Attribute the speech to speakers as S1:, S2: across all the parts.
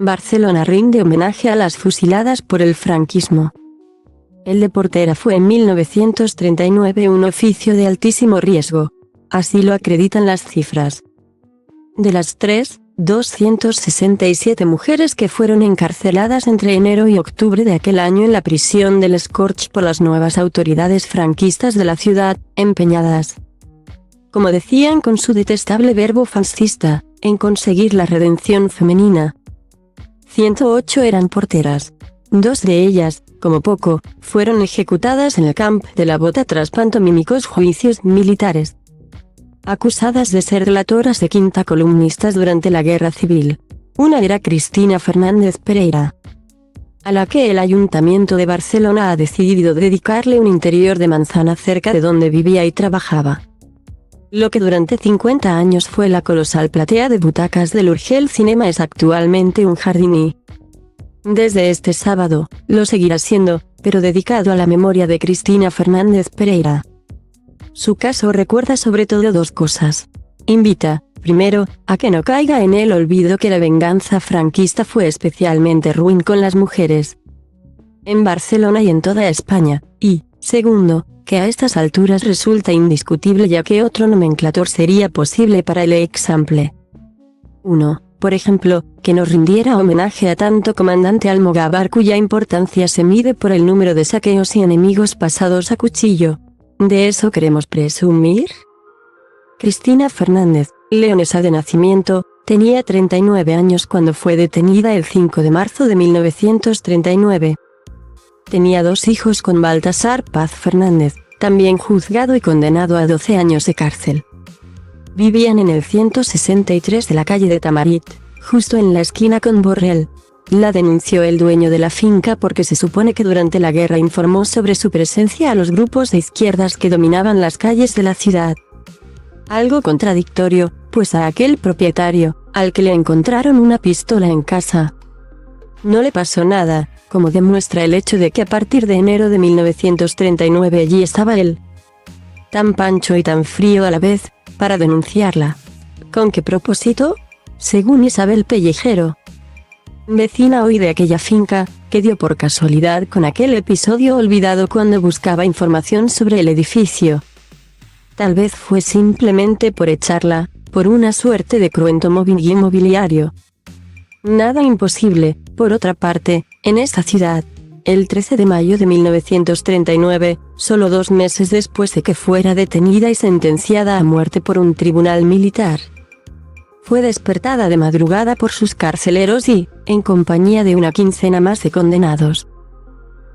S1: Barcelona rinde homenaje a las fusiladas por el franquismo. El de Portera fue en 1939 un oficio de altísimo riesgo. Así lo acreditan las cifras. De las 267 mujeres que fueron encarceladas entre enero y octubre de aquel año en la prisión del Escorch por las nuevas autoridades franquistas de la ciudad, empeñadas, como decían con su detestable verbo fascista, en conseguir la redención femenina, 108 eran porteras. 2 de ellas, como poco, fueron ejecutadas en el camp de la Bota tras pantomímicos juicios militares, acusadas de ser delatoras de quinta columnistas durante la Guerra Civil. Una era Cristina Fernández Pereira, a la que el Ayuntamiento de Barcelona ha decidido dedicarle un interior de manzana cerca de donde vivía y trabajaba. Lo que durante 50 años fue la colosal platea de butacas del Urgell Cinema es actualmente un jardín y, desde este sábado, lo seguirá siendo, pero dedicado a la memoria de Cristina Fernández Pereira. Su caso recuerda sobre todo 2 cosas. Invita, primero, a que no caiga en el olvido que la venganza franquista fue especialmente ruin con las mujeres en Barcelona y en toda España, y, segundo, que a estas alturas resulta indiscutible ya que otro nomenclator sería posible para el exemple. 1. Por ejemplo, que nos rindiera homenaje a tanto comandante Almogávar cuya importancia se mide por el número de saqueos y enemigos pasados a cuchillo. ¿De eso queremos presumir? Cristina Fernández, leonesa de nacimiento, tenía 39 años cuando fue detenida el 5 de marzo de 1939. Tenía 2 hijos con Baltasar Paz Fernández, también juzgado y condenado a 12 años de cárcel. Vivían en el 163 de la calle de Tamarit, justo en la esquina con Borrell. La denunció el dueño de la finca porque se supone que durante la guerra informó sobre su presencia a los grupos de izquierdas que dominaban las calles de la ciudad. Algo contradictorio, pues a aquel propietario, al que le encontraron una pistola en casa, no le pasó nada, como demuestra el hecho de que a partir de enero de 1939 allí estaba él, tan pancho y tan frío a la vez, para denunciarla. ¿Con qué propósito? Según Isabel Pellejero, vecina hoy de aquella finca, que dio por casualidad con aquel episodio olvidado cuando buscaba información sobre el edificio. Tal vez fue simplemente por echarla, por una suerte de cruento mobiliario inmobiliario. Nada imposible, por otra parte, en esta ciudad. El 13 de mayo de 1939, solo 2 meses después de que fuera detenida y sentenciada a muerte por un tribunal militar, fue despertada de madrugada por sus carceleros y, en compañía de una quincena más de condenados,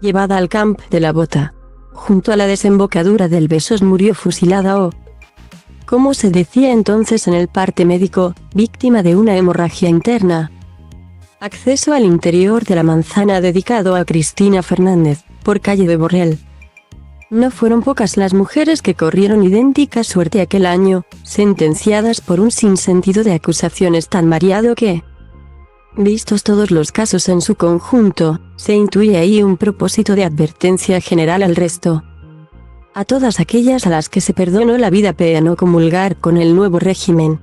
S1: llevada al camp de la Bota. Junto a la desembocadura del Besós murió fusilada o, como se decía entonces en el parte médico, víctima de una hemorragia interna. Acceso al interior de la manzana dedicado a Cristina Fernández, por calle de Borrell. No fueron pocas las mujeres que corrieron idéntica suerte aquel año, sentenciadas por un sinsentido de acusaciones tan variado que, vistos todos los casos en su conjunto, se intuye ahí un propósito de advertencia general al resto. A todas aquellas a las que se perdonó la vida para no comulgar con el nuevo régimen.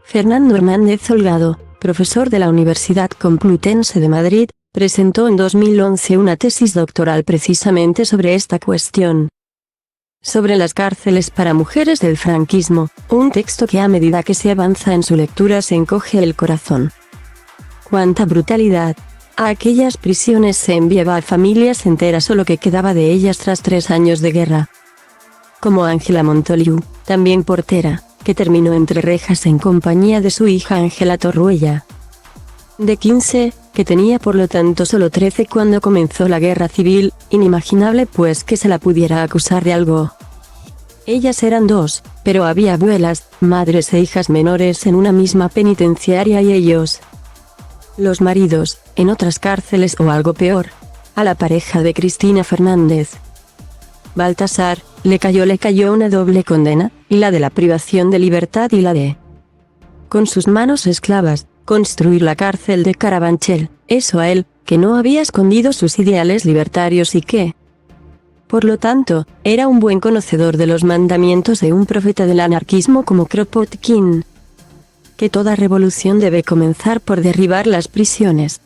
S1: Fernando Hernández Holgado, profesor de la Universidad Complutense de Madrid, presentó en 2011 una tesis doctoral precisamente sobre esta cuestión. Sobre las cárceles para mujeres del franquismo, un texto que a medida que se avanza en su lectura se encoge el corazón. ¡Cuánta brutalidad! A aquellas prisiones se enviaba a familias enteras o lo que quedaba de ellas tras 3 años de guerra. Como Ángela Montoliu, también portera, que terminó entre rejas en compañía de su hija Ángela Torruella, de 15, que tenía por lo tanto solo 13 cuando comenzó la guerra civil. Inimaginable pues que se la pudiera acusar de algo. Ellas eran 2, pero había abuelas, madres e hijas menores en una misma penitenciaria y ellos, los maridos, en otras cárceles o algo peor. A la pareja de Cristina Fernández Baltasar, le cayó una doble condena, la de la privación de libertad y la de, con sus manos esclavas, construir la cárcel de Carabanchel. Eso a él, que no había escondido sus ideales libertarios y que, por lo tanto, era un buen conocedor de los mandamientos de un profeta del anarquismo como Kropotkin. que toda revolución debe comenzar por derribar las prisiones.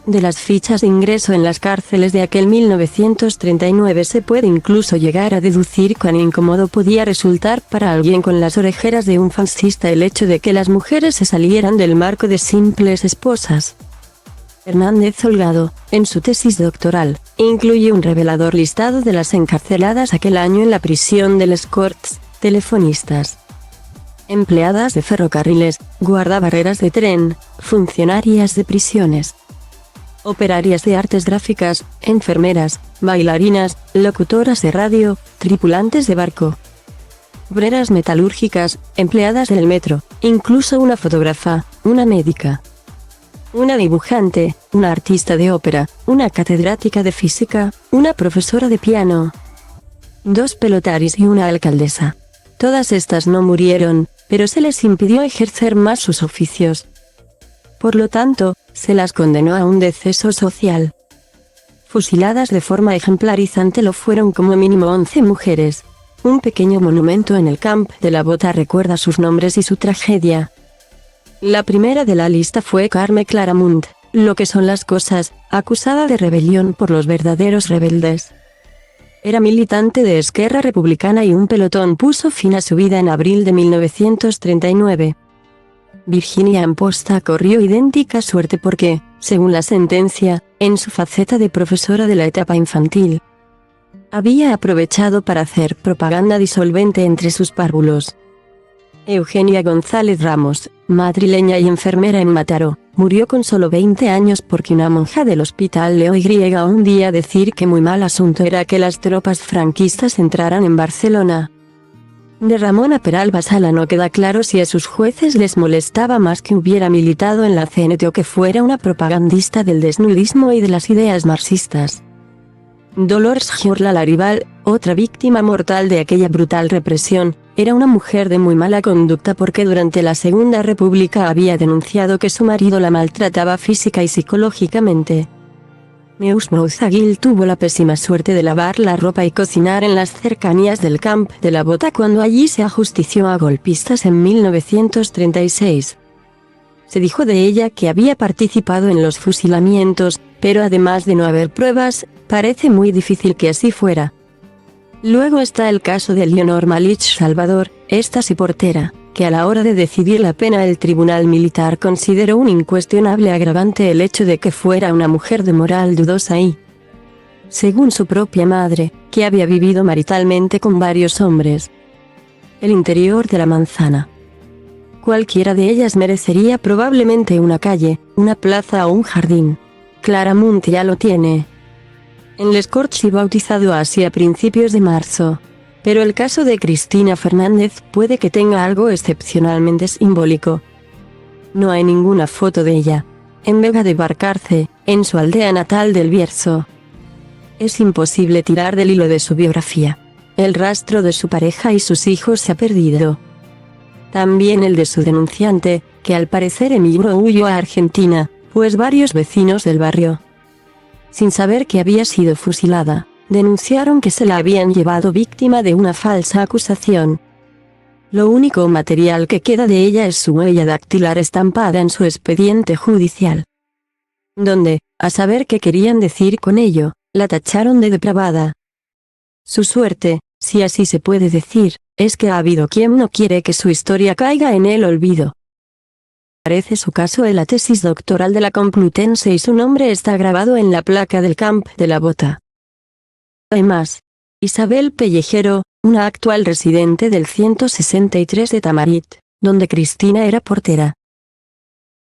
S1: De las fichas de ingreso en las cárceles de aquel 1939 se puede incluso llegar a deducir cuán incómodo podía resultar para alguien con las orejeras de un fascista el hecho de que las mujeres se salieran del marco de simples esposas. Fernández Holgado, en su tesis doctoral, incluye un revelador listado de las encarceladas aquel año en la prisión de Les Corts: telefonistas, empleadas de ferrocarriles, guardabarreras de tren, funcionarias de prisiones, operarias de artes gráficas, enfermeras, bailarinas, locutoras de radio, tripulantes de barco, obreras metalúrgicas, empleadas del metro, incluso una fotógrafa, una médica, una dibujante, una artista de ópera, una catedrática de física, una profesora de piano, 2 pelotaris y una alcaldesa. Todas estas no murieron, pero se les impidió ejercer más sus oficios. Por lo tanto, se las condenó a un deceso social. Fusiladas de forma ejemplarizante lo fueron como mínimo 11 mujeres. Un pequeño monumento en el Camp de la Bota recuerda sus nombres y su tragedia. La primera de la lista fue Carme Claramunt, lo que son las cosas, acusada de rebelión por los verdaderos rebeldes. Era militante de Esquerra Republicana y un pelotón puso fin a su vida en abril de 1939. Virginia Amposta corrió idéntica suerte porque, según la sentencia, en su faceta de profesora de la etapa infantil, había aprovechado para hacer propaganda disolvente entre sus párvulos. Eugenia González Ramos, madrileña y enfermera en Mataró, murió con solo 20 años porque una monja del hospital le oyó un día decir que muy mal asunto era que las tropas franquistas entraran en Barcelona. De Ramona Peralba Sala no queda claro si a sus jueces les molestaba más que hubiera militado en la CNT o que fuera una propagandista del desnudismo y de las ideas marxistas. Dolors Giorla Larival, otra víctima mortal de aquella brutal represión, era una mujer de muy mala conducta porque durante la Segunda República había denunciado que su marido la maltrataba física y psicológicamente. Neus Mouzaguil tuvo la pésima suerte de lavar la ropa y cocinar en las cercanías del Camp de la Bota cuando allí se ajustició a golpistas en 1936. Se dijo de ella que había participado en los fusilamientos, pero además de no haber pruebas, parece muy difícil que así fuera. Luego está el caso de Leonor Malich Salvador, esta sí portera, que a la hora de decidir la pena el tribunal militar consideró un incuestionable agravante el hecho de que fuera una mujer de moral dudosa y, según su propia madre, que había vivido maritalmente con varios hombres. El interior de la manzana. Cualquiera de ellas merecería probablemente una calle, una plaza o un jardín. Claramunt ya lo tiene. En Les Corts y bautizado así a principios de marzo. Pero el caso de Cristina Fernández puede que tenga algo excepcionalmente simbólico. No hay ninguna foto de ella. En Vega de Barcarce, en su aldea natal del Bierzo. Es imposible tirar del hilo de su biografía. El rastro de su pareja y sus hijos se ha perdido. También el de su denunciante, que al parecer emigró o huyó a Argentina, pues varios vecinos del barrio, sin saber que había sido fusilada, denunciaron que se la habían llevado víctima de una falsa acusación. Lo único material que queda de ella es su huella dactilar estampada en su expediente judicial, donde, a saber qué querían decir con ello, la tacharon de depravada. Su suerte, si así se puede decir, es que ha habido quien no quiere que su historia caiga en el olvido. Aparece su caso en la tesis doctoral de la Complutense y su nombre está grabado en la placa del Camp de la Bota. Además, Isabel Pellejero, una actual residente del 163 de Tamarit, donde Cristina era portera,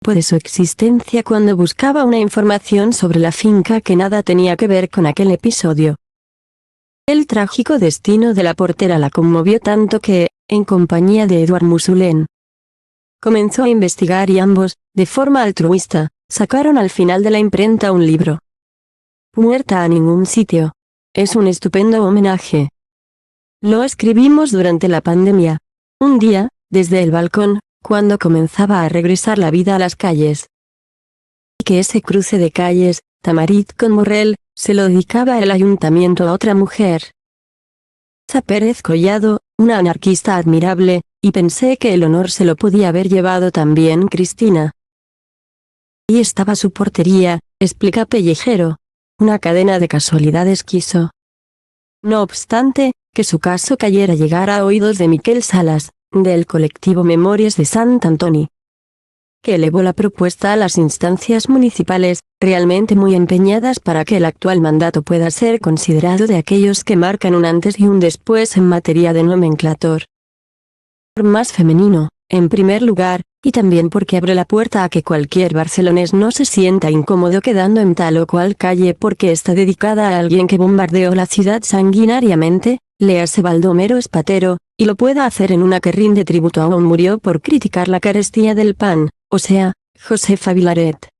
S1: de su existencia cuando buscaba una información sobre la finca que nada tenía que ver con aquel episodio. El trágico destino de la portera la conmovió tanto que, en compañía de Eduard Musulén, comenzó a investigar y ambos, de forma altruista, sacaron al final de la imprenta un libro. Muerta a ningún sitio. Es un estupendo homenaje. Lo escribimos durante la pandemia. Un día, desde el balcón, cuando comenzaba a regresar la vida a las calles. Y que ese cruce de calles, Tamarit con Morrell, se lo dedicaba el ayuntamiento a otra mujer. Sa Pérez Collado, una anarquista admirable, y pensé que el honor se lo podía haber llevado también Cristina. Y estaba su portería, explica Pellejero. Una cadena de casualidades quiso. No obstante, que su caso cayera llegara a oídos de Miquel Salas, del colectivo Memorias de Sant Antoni, que elevó la propuesta a las instancias municipales, realmente muy empeñadas para que el actual mandato pueda ser considerado de aquellos que marcan un antes y un después en materia de nomenclator más femenino, en primer lugar, y también porque abre la puerta a que cualquier barcelonés no se sienta incómodo quedando en tal o cual calle porque está dedicada a alguien que bombardeó la ciudad sanguinariamente, léase Baldomero Espatero, y lo pueda hacer en una que rinde tributo a un murió por criticar la carestía del pan, o sea, Josefa Vilaret.